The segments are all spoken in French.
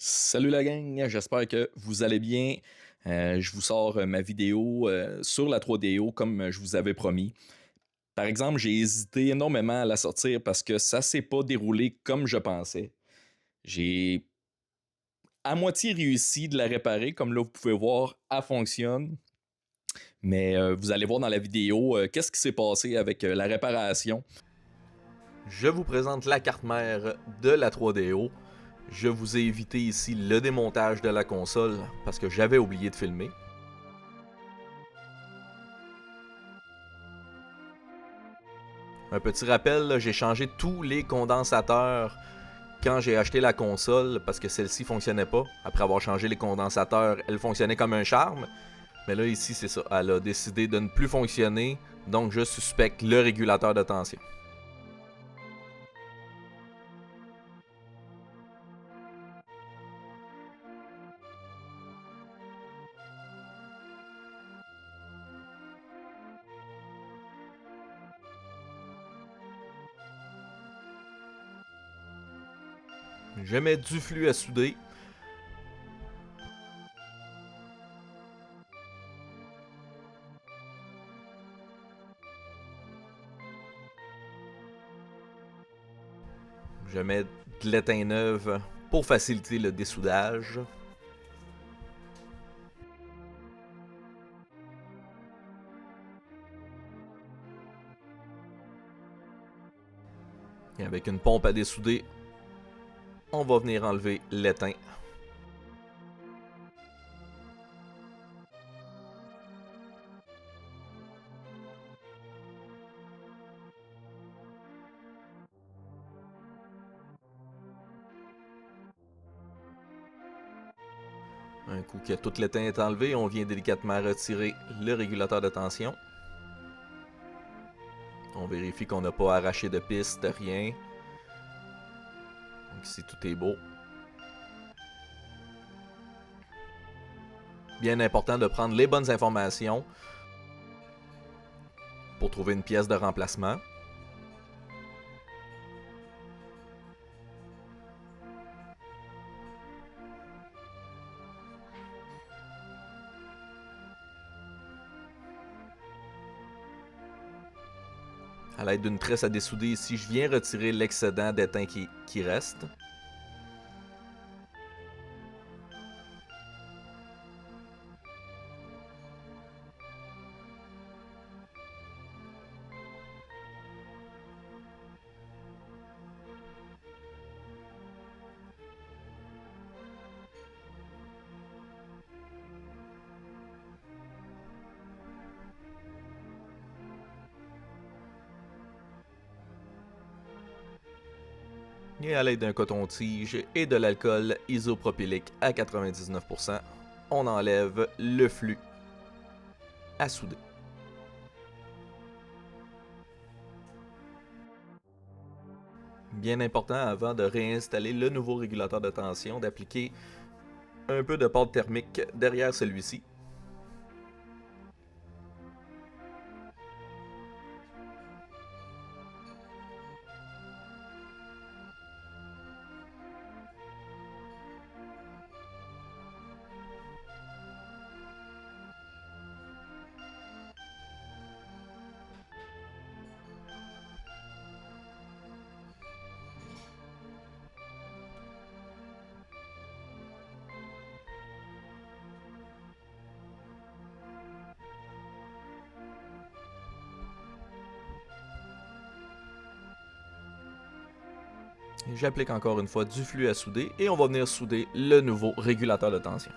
Salut la gang, j'espère que vous allez bien. Je vous sors ma vidéo sur la 3DO comme je vous avais promis. Par exemple, j'ai hésité énormément à la sortir parce que ça s'est pas déroulé comme je pensais. J'ai à moitié réussi de la réparer, comme là vous pouvez voir, elle fonctionne. Mais vous allez voir dans la vidéo qu'est-ce qui s'est passé avec la réparation. Je vous présente la carte mère de la 3DO. Je vous ai évité ici le démontage de la console parce que j'avais oublié de filmer. Un petit rappel, j'ai changé tous les condensateurs quand j'ai acheté la console parce que celle-ci fonctionnait pas. Après avoir changé les condensateurs, elle fonctionnait comme un charme. Mais là ici c'est ça, elle a décidé de ne plus fonctionner, donc je suspecte le régulateur de tension. Je mets du flux à souder. Je mets de l'étain neuf pour faciliter le dessoudage. Et avec une pompe à dessouder, on va venir enlever l'étain. Un coup que tout l'étain est enlevé, on vient délicatement retirer le régulateur de tension. On vérifie qu'on n'a pas arraché de piste, rien. Donc ici tout est beau. Bien important de prendre les bonnes informations pour trouver une pièce de remplacement. À l'aide d'une tresse à dessouder ici, je viens retirer l'excédent d'étain qui reste. Et à l'aide d'un coton-tige et de l'alcool isopropylique à 99%, on enlève le flux à souder. Bien important avant de réinstaller le nouveau régulateur de tension, d'appliquer un peu de pâte thermique derrière celui-ci. J'applique encore une fois du flux à souder et on va venir souder le nouveau régulateur de tension.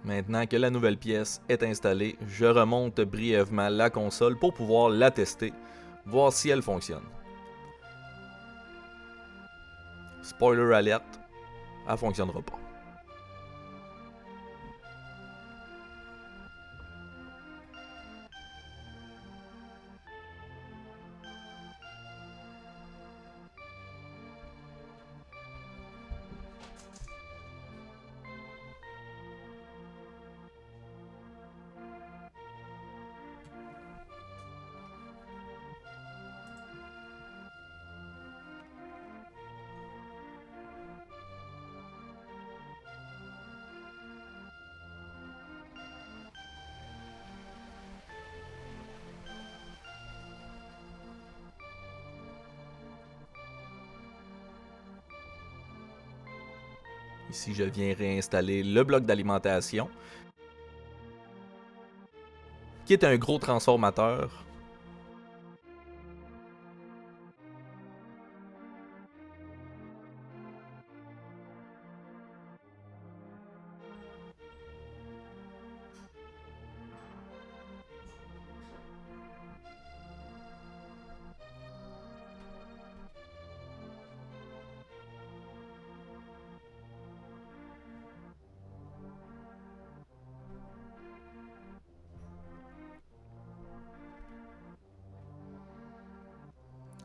Maintenant que la nouvelle pièce est installée, je remonte brièvement la console pour pouvoir la tester, voir si elle fonctionne. Spoiler alert, elle fonctionnera pas. Ici, je viens réinstaller le bloc d'alimentation, qui est un gros transformateur.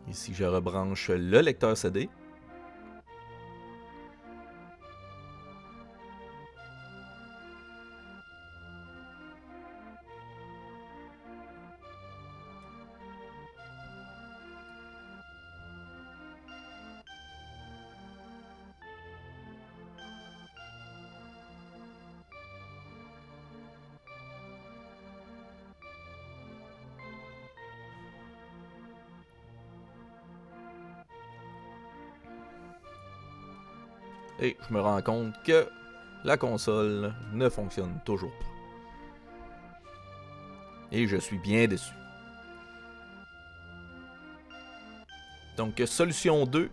Ici, je rebranche le lecteur CD. Et je me rends compte que la console ne fonctionne toujours pas. Et je suis bien déçu. Donc, solution 2.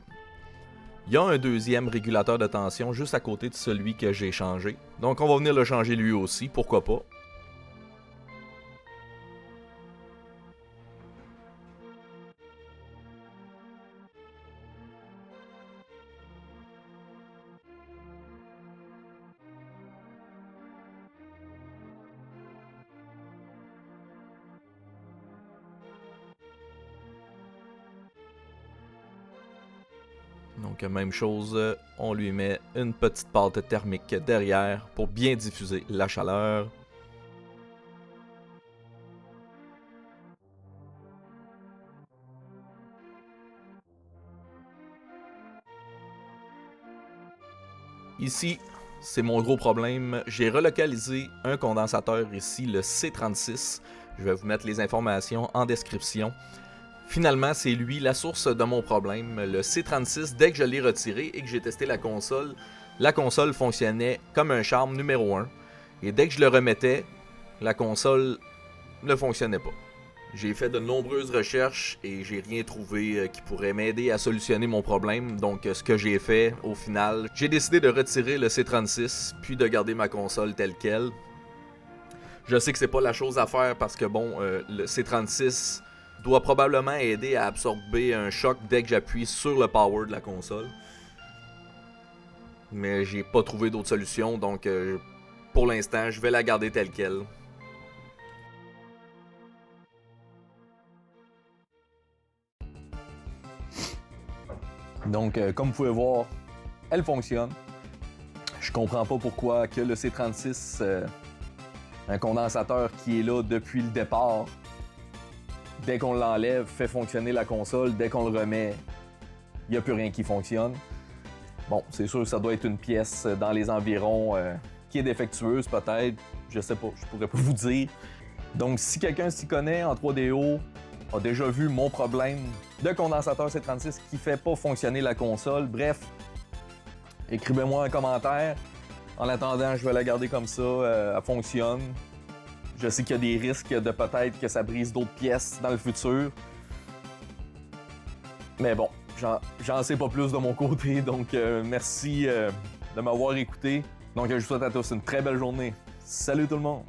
Il y a un deuxième régulateur de tension juste à côté de celui que j'ai changé. Donc, on va venir le changer lui aussi, pourquoi pas. Donc, même chose, on lui met une petite pâte thermique derrière pour bien diffuser la chaleur. Ici, c'est mon gros problème. J'ai relocalisé un condensateur ici, le C36. Je vais vous mettre les informations en description. Finalement, c'est lui la source de mon problème. Le C36, dès que je l'ai retiré et que j'ai testé la console fonctionnait comme un charme numéro 1. Et dès que je le remettais, la console ne fonctionnait pas. J'ai fait de nombreuses recherches et j'ai rien trouvé qui pourrait m'aider à solutionner mon problème. Donc ce que j'ai fait au final, j'ai décidé de retirer le C36 puis de garder ma console telle quelle. Je sais que c'est pas la chose à faire parce que bon, le C36 doit probablement aider à absorber un choc dès que j'appuie sur le power de la console. Mais j'ai pas trouvé d'autre solution, donc pour l'instant, je vais la garder telle quelle. Donc, comme vous pouvez voir, elle fonctionne. Je comprends pas pourquoi que le C36, un condensateur qui est là depuis le départ, dès qu'on l'enlève, fait fonctionner la console. Dès qu'on le remet, il n'y a plus rien qui fonctionne. Bon, c'est sûr que ça doit être une pièce dans les environs qui est défectueuse peut-être. Je sais pas, je pourrais pas vous dire. Donc, si quelqu'un s'y connaît en 3DO, a déjà vu mon problème de condensateur C36 qui fait pas fonctionner la console, bref, écrivez-moi un commentaire. En attendant, je vais la garder comme ça, elle fonctionne. Je sais qu'il y a des risques de peut-être que ça brise d'autres pièces dans le futur. Mais bon, j'en sais pas plus de mon côté, donc merci de m'avoir écouté. Donc je vous souhaite à tous une très belle journée. Salut tout le monde!